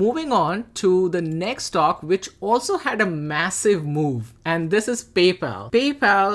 moving on to the next stock, which also had a massive move, and this is PayPal. PayPal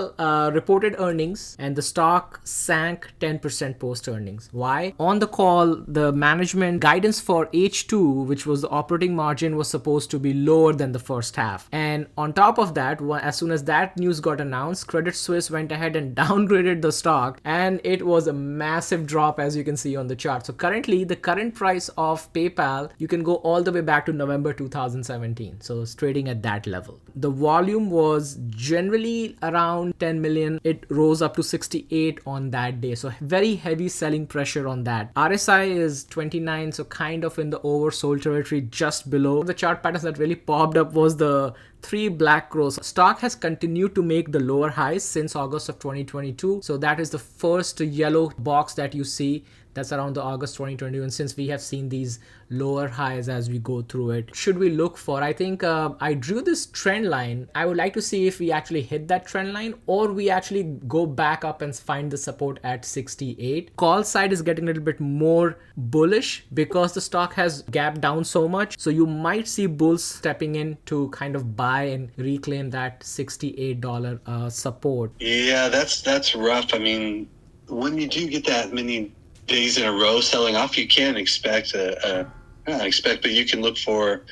reported earnings and the stock sank 10% post earnings. Why? On the call, the management guidance for H2, which was the operating margin, was supposed to be lower than the first half. And on top of that, as soon as that news got announced, Credit Suisse went ahead and downgraded the stock, and it was a massive drop, as you can see on the chart. So currently, the current price of PayPal, you can go all the way back to November 2017. So it's trading at that level. The volume was generally around 10 million. It rose up to 68 on that day. So very heavy selling pressure on that. RSI is 29, so kind of in the oversold territory just below. The chart patterns that really popped up was the three black crows. Stock has continued to make the lower highs since August of 2022. So that is the first yellow box that you see. That's around the August 2022. And since we have seen these lower highs as we go through it, should we look for? I think I drew this trend line. I would like to see if we actually hit that trend line or we actually go back up and find the support at 68. Call side is getting a little bit more bullish because the stock has gapped down so much. So you might see bulls stepping in to kind of buy and reclaim that $68 support. Yeah, that's rough. I mean, when you do get that many days in a row selling off, you can expect but you can look for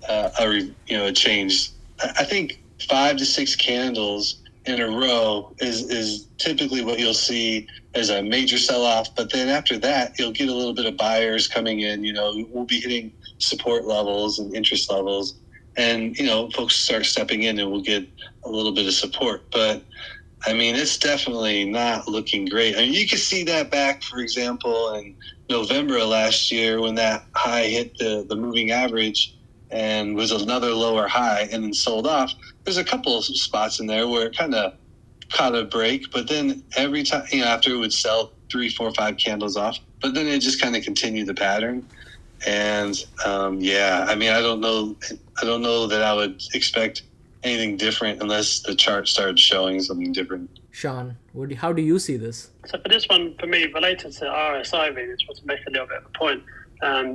a change. I think 5 to 6 candles in a row is typically what you'll see as a major sell-off. But then after that, you'll get a little bit of buyers coming in. We'll be hitting support levels and interest levels, and folks start stepping in, and we'll get a little bit of support. But I mean, it's definitely not looking great. I mean, you can see that back, for example, in November of last year when that high hit the moving average and was another lower high and then sold off. There's a couple of spots in there where it kind of caught a break, but then every time, after it would sell 3, 4, 5 candles off, but then it just kind of continued the pattern. And I mean, I don't know that I would expect anything different unless the chart started showing something different. Sean, how do you see this? So for this one, for me, related to RSI, really, just want to make a little bit of a point.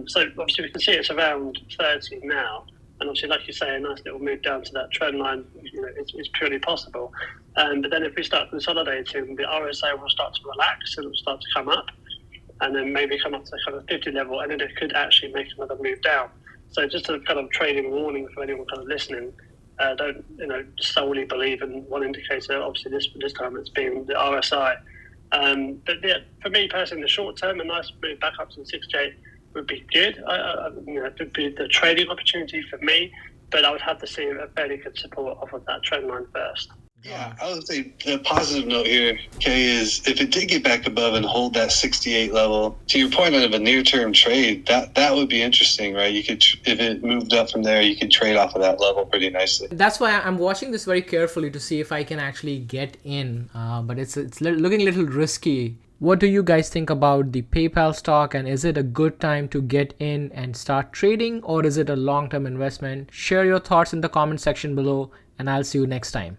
So obviously we can see it's around 30 now, and obviously, like you say, a nice little move down to that trend line, it's purely possible. But then if we start consolidating, the RSI will start to relax and it will start to come up, and then maybe come up to the kind of 50 level, and then it could actually make another move down. So just a kind of trading warning for anyone kind of listening. Don't solely believe in one indicator. Obviously, this time it's been the RSI. But yeah, for me personally, in the short term, a nice move back up to the 68 would be good. It would be the trading opportunity for me, but I would have to see a fairly good support off of that trend line first. Yeah, I would say the positive note here, Kaye, is if it did get back above and hold that 68 level, to your point of a near-term trade, that would be interesting, right? You could, if it moved up from there, you could trade off of that level pretty nicely. That's why I'm watching this very carefully to see if I can actually get in, but it's looking a little risky. What do you guys think about the PayPal stock, and is it a good time to get in and start trading, or is it a long-term investment? Share your thoughts in the comment section below, and I'll see you next time.